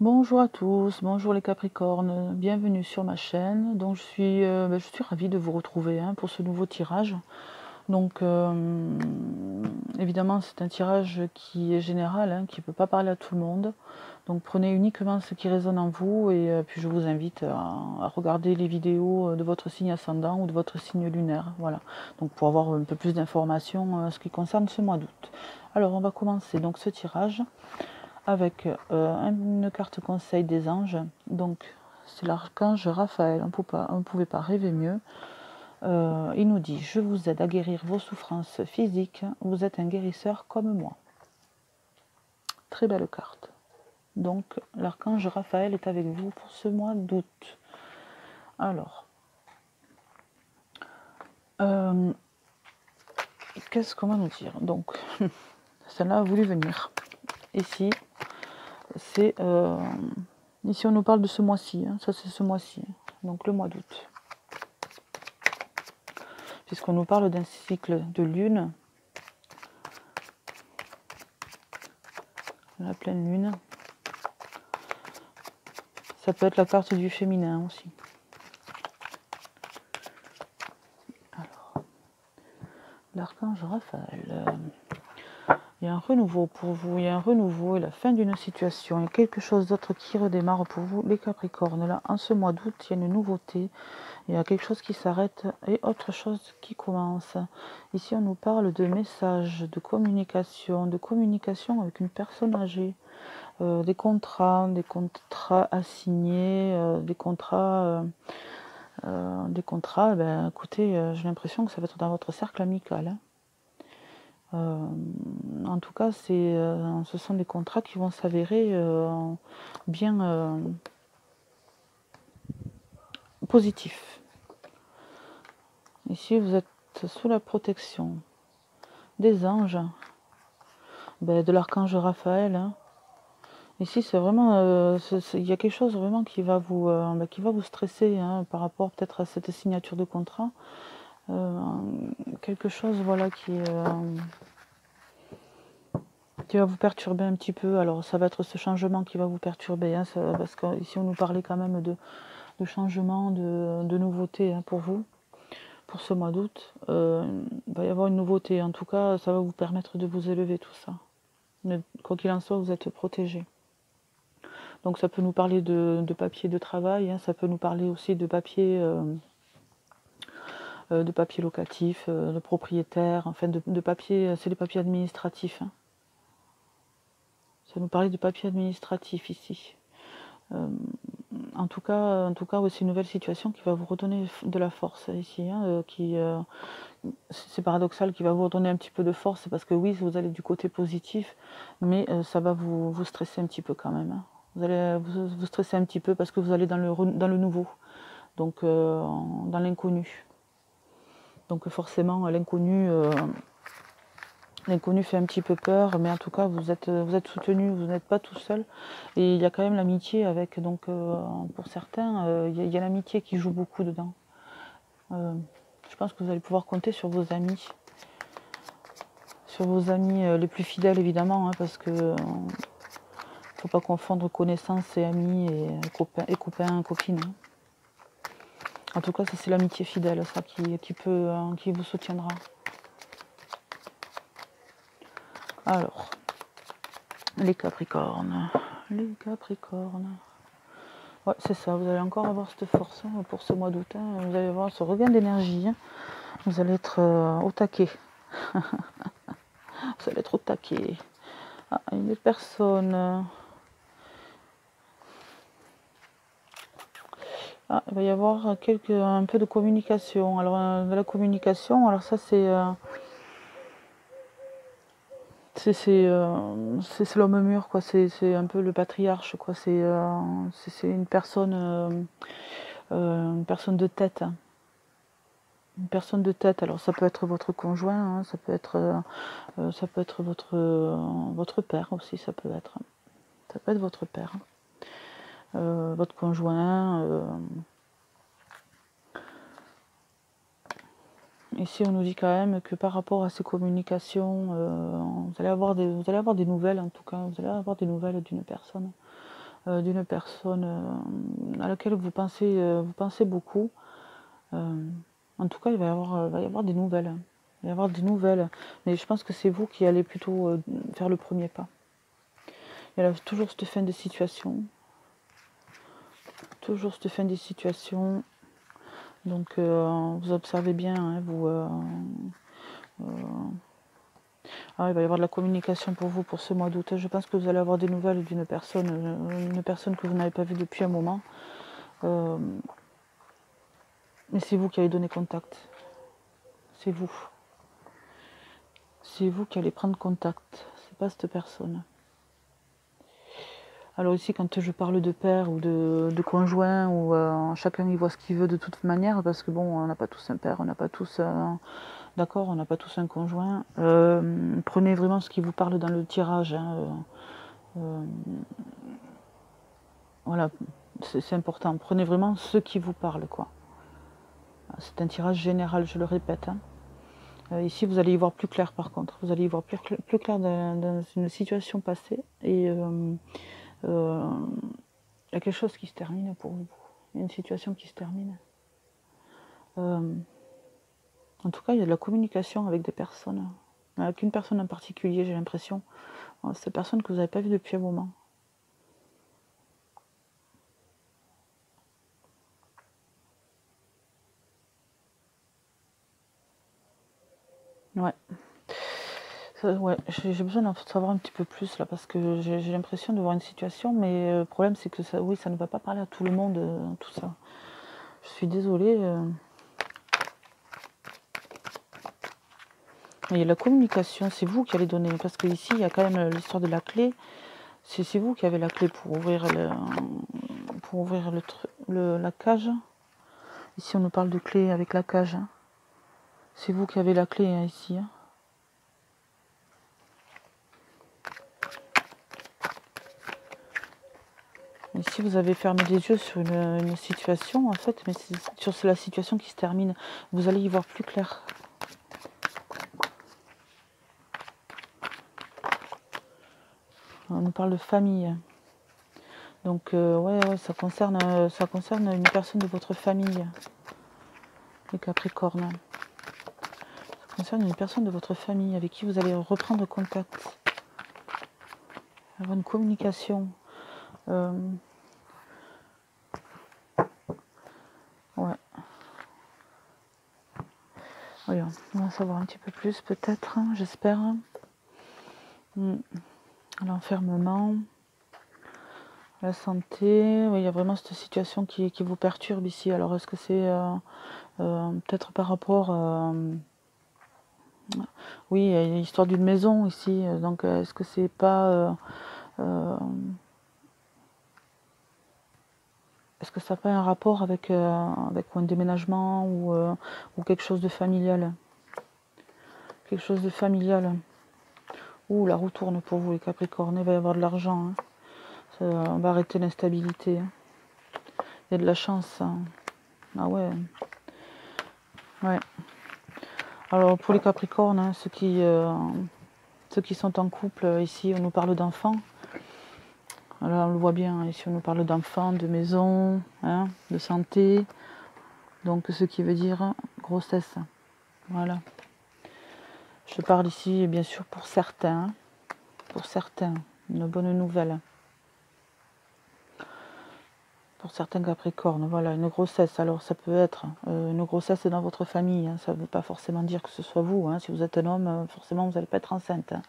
Bonjour à tous, bonjour les Capricornes, bienvenue sur ma chaîne. Donc je suis ravie de vous retrouver pour ce nouveau tirage. Donc évidemment c'est un tirage qui est général, qui ne peut pas parler à tout le monde. Donc prenez uniquement ce qui résonne en vous et puis je vous invite à regarder les vidéos de votre signe ascendant ou de votre signe lunaire. Voilà, donc pour avoir un peu plus d'informations en ce qui concerne ce mois d'août. Alors on va commencer donc ce tirage avec une carte conseil des anges. Donc c'est l'archange Raphaël, on ne pouvait pas rêver mieux. Il nous dit: je vous aide à guérir vos souffrances physiques, vous êtes un guérisseur comme moi. Très belle carte. Donc l'archange Raphaël est avec vous pour ce mois d'août. Alors qu'est-ce qu'on va nous dire? Donc celle-là a voulu venir. Ici c'est ici on nous parle de ce mois-ci, ça c'est ce mois-ci, donc le mois d'août. Puisqu'on nous parle d'un cycle de lune, la pleine lune. Ça peut être la carte du féminin aussi. Alors, l'archange Raphaël. Il y a un renouveau pour vous, il y a un renouveau et la fin d'une situation. Il y a quelque chose d'autre qui redémarre pour vous, les Capricornes. Là, en ce mois d'août, il y a une nouveauté. Il y a quelque chose qui s'arrête et autre chose qui commence. Ici, on nous parle de messages, de communication avec une personne âgée. Des contrats à signer, des contrats, ben, écoutez, j'ai l'impression que ça va être dans votre cercle amical. En tout cas, ce sont des contrats qui vont s'avérer bien positifs. Ici, vous êtes sous la protection des anges, ben, de l'archange Raphaël. Ici, c'est vraiment, il y a quelque chose vraiment qui va vous stresser par rapport peut-être à cette signature de contrat. Quelque chose, voilà, qui va vous perturber un petit peu. Alors, ça va être ce changement qui va vous perturber, parce qu'ici, on nous parlait quand même de changement, de nouveauté pour vous, pour ce mois d'août. Il va y avoir une nouveauté. En tout cas, ça va vous permettre de vous élever, tout ça. Mais, quoi qu'il en soit, vous êtes protégé. Donc ça peut nous parler de papier de travail, ça peut nous parler aussi de papier locatif, de propriétaire, enfin de papier, c'est les papiers administratifs. Ça nous parlait de papier administratif ici. En tout cas, ouais, c'est une nouvelle situation qui va vous redonner de la force ici, c'est paradoxal, qui va vous redonner un petit peu de force, parce que oui, vous allez du côté positif, mais ça va vous stresser un petit peu quand même. Vous allez vous stresser un petit peu parce que vous allez dans le nouveau, donc dans l'inconnu. Donc forcément, l'inconnu fait un petit peu peur, mais en tout cas, vous êtes soutenu, vous n'êtes pas tout seul. Et il y a quand même l'amitié avec, donc pour certains, il y a l'amitié qui joue beaucoup dedans. Je pense que vous allez pouvoir compter sur vos amis. Sur vos amis les plus fidèles, évidemment, parce que faut pas confondre connaissances et amis et copains, copines. En tout cas, ça c'est l'amitié fidèle, ça qui vous soutiendra. Alors, les Capricornes. Les Capricornes. Ouais, c'est ça, vous allez encore avoir cette force pour ce mois d'août. Vous allez avoir ce regain d'énergie. Vous allez être au taquet. Vous allez être au taquet. Ah, une personne. Ah, il va y avoir un peu de communication. Alors, de la communication, alors ça c'est l'homme mûr, quoi. C'est un peu le patriarche, quoi. C'est une personne de tête. Une personne de tête. Alors ça peut être votre conjoint, ça peut être votre père aussi, ça peut être votre père, votre conjoint. Ici, on nous dit quand même que par rapport à ces communications, vous allez avoir des nouvelles, en tout cas, vous allez avoir des nouvelles d'une personne. d'une personne à laquelle vous pensez beaucoup. En tout cas, il va y avoir des nouvelles. Il va y avoir des nouvelles. Mais je pense que c'est vous qui allez plutôt faire le premier pas. Il y a toujours cette fin de situation. Toujours cette fin de situation. Donc, vous observez bien, hein, il va y avoir de la communication pour vous pour ce mois d'août. Je pense que vous allez avoir des nouvelles d'une personne, une personne que vous n'avez pas vue depuis un moment. Mais c'est vous qui allez donner contact. C'est vous. C'est vous qui allez prendre contact. C'est pas cette personne. Alors ici, quand je parle de père ou de conjoint, ou chacun y voit ce qu'il veut de toute manière, parce que bon, on n'a pas tous un père, on n'a pas tous d'accord, on n'a pas tous un conjoint. Prenez vraiment ce qui vous parle dans le tirage. Hein, voilà, c'est important. Prenez vraiment ce qui vous parle, quoi. C'est un tirage général, je le répète. Hein. Ici, vous allez y voir plus clair, par contre. Vous allez y voir plus clair dans une situation passée. Et il y a quelque chose qui se termine pour vous. Il y a une situation qui se termine. En tout cas, il y a de la communication avec des personnes. Avec une personne en particulier, j'ai l'impression. C'est une personne que vous n'avez pas vue depuis un moment. Ouais. Ouais, j'ai besoin d'en savoir un petit peu plus là parce que j'ai l'impression de voir une situation, mais le problème c'est que ça, oui, ça ne va pas parler à tout le monde, tout ça. Je suis désolée. Il y a la communication, c'est vous qui allez donner, parce que ici il y a quand même l'histoire de la clé. C'est vous qui avez la clé pour ouvrir la cage. Ici on nous parle de clé avec la cage. Hein. C'est vous qui avez la clé hein, ici. Hein. Ici, vous avez fermé les yeux sur une situation, en fait, mais c'est sur la situation qui se termine. Vous allez y voir plus clair. On nous parle de famille. Donc, ouais, ça concerne une personne de votre famille, les Capricornes. Ça concerne une personne de votre famille avec qui vous allez reprendre contact. Avoir une communication. Ouais. Voilà, on va savoir un petit peu plus peut-être, hein, j'espère. L'enfermement, la santé, oui, il y a vraiment cette situation qui vous perturbe ici. Alors est-ce que c'est peut-être par rapport... oui, il y a l'histoire d'une maison ici, donc est-ce que c'est pas... est-ce que ça n'a pas un rapport avec un déménagement ou quelque chose de familial? Quelque chose de familial. Ouh, la roue tourne pour vous les Capricornes, il va y avoir de l'argent. Hein. On va arrêter l'instabilité. Hein. Il y a de la chance. Hein. Ah ouais. Ouais. Alors pour les Capricornes, hein, ceux qui sont en couple, ici on nous parle d'enfants. Alors on le voit bien, ici on nous parle d'enfants, de maison, hein, de santé. Donc ce qui veut dire grossesse. Voilà. Je parle ici bien sûr pour certains. Pour certains, une bonne nouvelle. Pour certains Capricornes, voilà, une grossesse. Alors ça peut être une grossesse dans votre famille. Hein. Ça ne veut pas forcément dire que ce soit vous. Hein. Si vous êtes un homme, forcément vous n'allez pas être enceinte. Hein.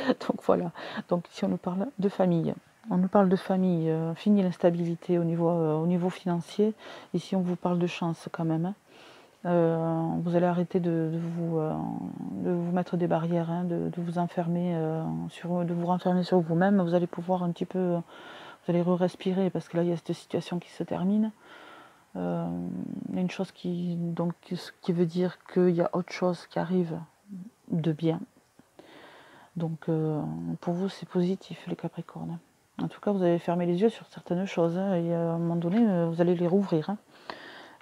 Donc voilà. Donc ici on nous parle de famille. On nous parle de famille. Fini l'instabilité au niveau financier. Ici on vous parle de chance quand même. Hein. Vous allez arrêter de vous mettre des barrières, hein, de vous enfermer de vous renfermer sur vous-même. Vous allez pouvoir un petit peu... Vous allez respirer parce que là il y a cette situation qui se termine. Il y a une chose qui veut dire qu'il y a autre chose qui arrive de bien. Donc pour vous c'est positif les Capricornes. En tout cas vous avez fermé les yeux sur certaines choses hein, et à un moment donné vous allez les rouvrir. Hein.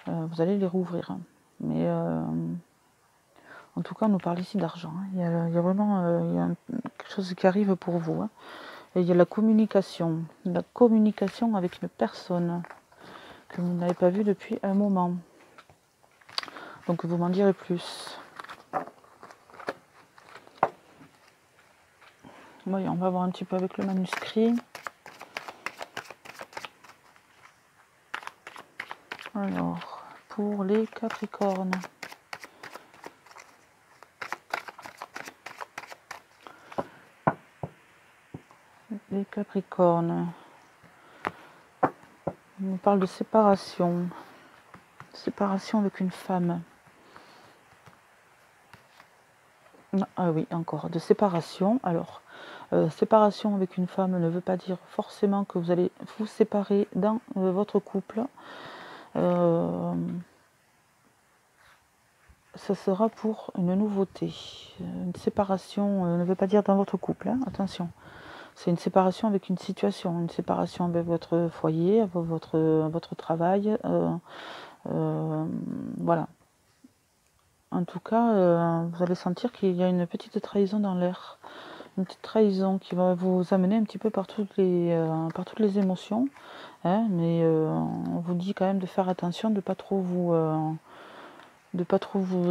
Vous allez les rouvrir. Hein. Mais en tout cas on nous parle ici d'argent. Hein. Il y a vraiment quelque chose qui arrive pour vous. Hein. Et il y a la communication avec une personne que vous n'avez pas vue depuis un moment. Donc vous m'en direz plus. Voyons, on va voir un petit peu avec le manuscrit. Alors, pour les Capricornes. Les Capricornes. On nous parle de séparation. Séparation avec une femme. Ah oui, encore, de séparation. Alors, séparation avec une femme ne veut pas dire forcément que vous allez vous séparer dans votre couple. Ça sera pour une nouveauté. Une séparation ne veut pas dire dans votre couple, hein, attention. C'est une séparation avec une situation, une séparation avec votre foyer, avec votre travail. Voilà. En tout cas, vous allez sentir qu'il y a une petite trahison dans l'air. Une petite trahison qui va vous amener un petit peu par toutes les émotions. Hein, mais on vous dit quand même de faire attention, de ne pas trop vous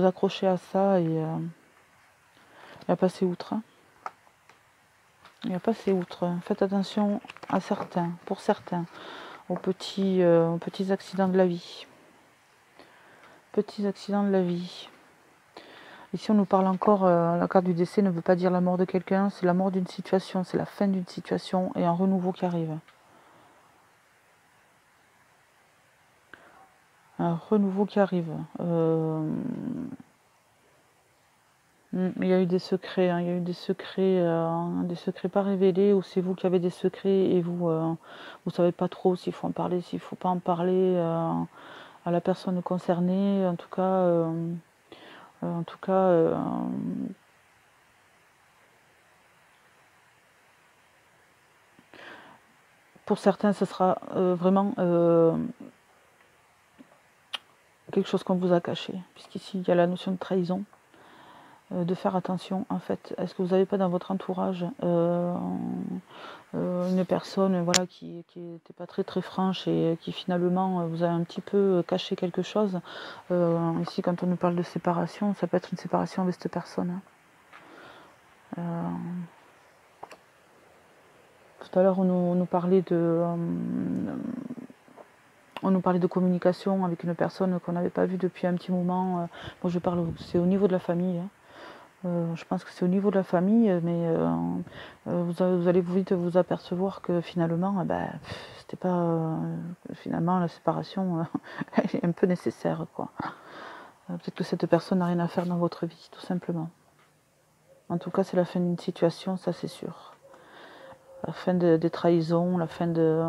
accrocher à ça et à passer outre. Hein. Et à passer outre. Faites attention à pour certains, aux petits accidents de la vie. Petits accidents de la vie. Ici, on nous parle encore, la carte du décès ne veut pas dire la mort de quelqu'un, c'est la mort d'une situation, c'est la fin d'une situation et un renouveau qui arrive. Un renouveau qui arrive. Il y a eu des secrets, hein, il y a eu des secrets pas révélés, ou c'est vous qui avez des secrets et vous savez pas trop s'il faut en parler, s'il faut pas en parler à la personne concernée. En tout cas, pour certains, ce sera vraiment quelque chose qu'on vous a caché, puisqu'ici il y a la notion de trahison. De faire attention en fait. Est-ce que vous n'avez pas dans votre entourage une personne voilà, qui n'était pas très franche et qui finalement vous a un petit peu caché quelque chose. Ici quand on nous parle de séparation, ça peut être une séparation avec cette personne. Tout à l'heure on nous parlait de communication avec une personne qu'on n'avait pas vue depuis un petit moment. Moi je parle, c'est au niveau de la famille. Hein. Je pense que c'est au niveau de la famille, mais vous allez vite vous apercevoir que finalement, c'était pas. Finalement, la séparation est un peu nécessaire, quoi. Peut-être que cette personne n'a rien à faire dans votre vie, tout simplement. En tout cas, c'est la fin d'une situation, ça c'est sûr. La fin des trahisons, la fin des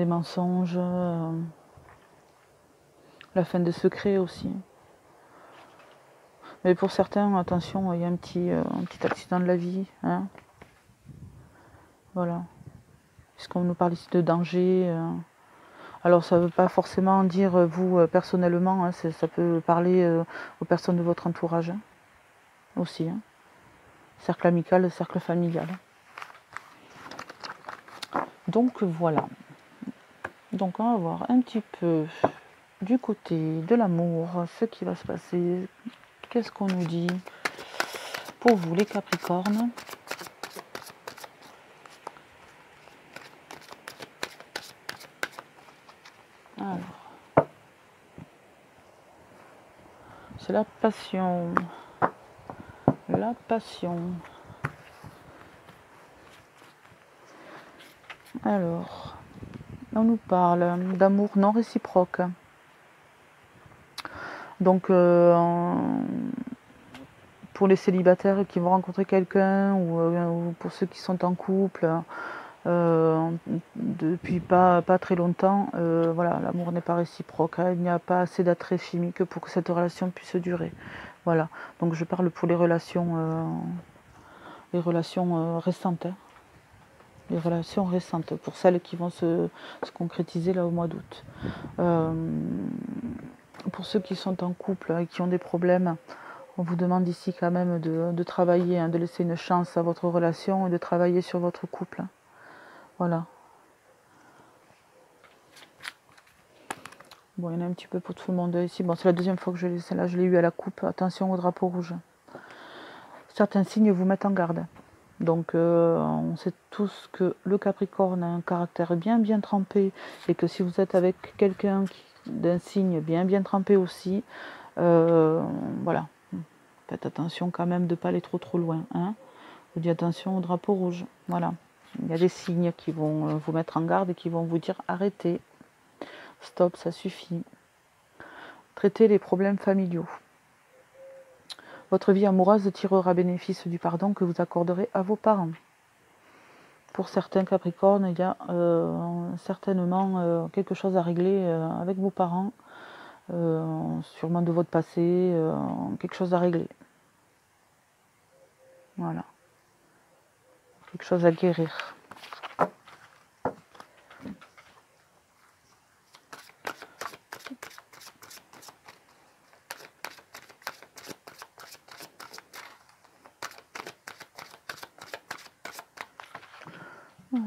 mensonges, la fin des secrets aussi. Mais pour certains, attention, il y a un petit accident de la vie. Hein. Voilà. Puisqu'on nous parle ici de danger. Alors ça ne veut pas forcément dire vous personnellement, hein, ça peut parler aux personnes de votre entourage. Hein, aussi. Hein. Cercle amical, cercle familial. Donc voilà. Donc on va voir un petit peu du côté de l'amour, ce qui va se passer. Qu'est-ce qu'on nous dit pour vous les Capricornes? Alors, c'est la passion. La passion. Alors, on nous parle d'amour non réciproque. Donc, pour les célibataires qui vont rencontrer quelqu'un ou pour ceux qui sont en couple depuis pas très longtemps, voilà, l'amour n'est pas réciproque. Hein, il n'y a pas assez d'attrait chimique pour que cette relation puisse durer. Voilà. Donc je parle pour les relations récentes. Hein. Les relations récentes, pour celles qui vont se concrétiser là au mois d'août. Pour ceux qui sont en couple et qui ont des problèmes, On vous demande ici quand même de travailler, hein, de laisser une chance à votre relation et de travailler sur votre couple. Voilà. Bon, il y en a un petit peu pour tout le monde ici. Bon, c'est la deuxième fois que je l'ai, celle-là, je l'ai eu à la coupe. Attention au drapeau rouge. Certains signes vous mettent en garde. Donc, on sait tous que le Capricorne a un caractère bien trempé et que si vous êtes avec quelqu'un d'un signe bien trempé aussi, voilà. Faites attention quand même de ne pas aller trop loin. Hein. Je vous dis attention au drapeau rouge. Voilà. Il y a des signes qui vont vous mettre en garde et qui vont vous dire arrêtez. Stop, ça suffit. Traitez les problèmes familiaux. Votre vie amoureuse tirera bénéfice du pardon que vous accorderez à vos parents. Pour certains Capricornes, il y a certainement quelque chose à régler avec vos parents, sûrement de votre passé, quelque chose à régler. Voilà. Quelque chose à guérir.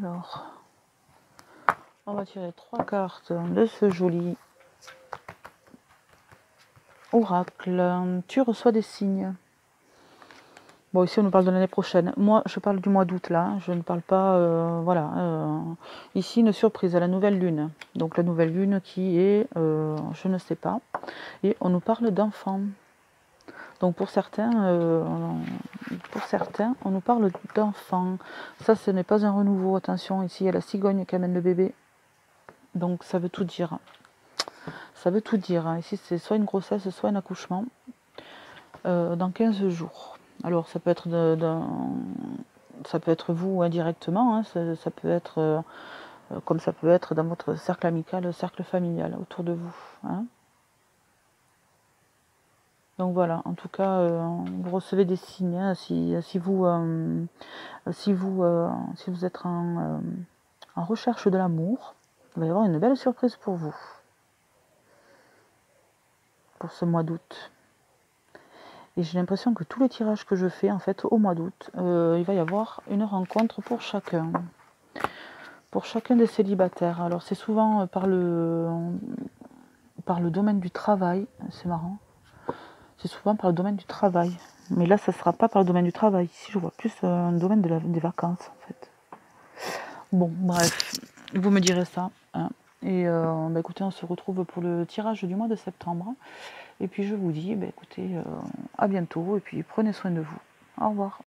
Alors, on va tirer 3 cartes de ce joli oracle. Tu reçois des signes. Bon, ici on nous parle de l'année prochaine. Moi, je parle du mois d'août là. Je ne parle pas, voilà. Ici, une surprise à la nouvelle lune. Donc la nouvelle lune qui est, je ne sais pas. Et on nous parle d'enfants. Donc pour certains, on nous parle d'enfants. Ça, ce n'est pas un renouveau. Attention, ici il y a la cigogne qui amène le bébé. Donc ça veut tout dire. Ça veut tout dire. Ici, c'est soit une grossesse, soit un accouchement. Dans 15 jours. Alors ça peut être ça peut être vous indirectement, hein, ça peut être comme ça peut être dans votre cercle amical, cercle familial autour de vous. Hein. Donc voilà, en tout cas, vous recevez des signes. Hein, si vous êtes en recherche de l'amour, il va y avoir une belle surprise pour vous pour ce mois d'août. Et j'ai l'impression que tous les tirages que je fais, en fait, au mois d'août, il va y avoir une rencontre pour chacun. Pour chacun des célibataires. Alors c'est souvent par le domaine du travail, c'est marrant. C'est souvent par le domaine du travail. Mais là, ça ne sera pas par le domaine du travail. Ici, je vois plus un domaine des vacances, en fait. Bon, bref, vous me direz ça. Hein. Et écoutez, on se retrouve pour le tirage du mois de septembre. Et puis je vous dis, écoutez, à bientôt et puis prenez soin de vous. Au revoir.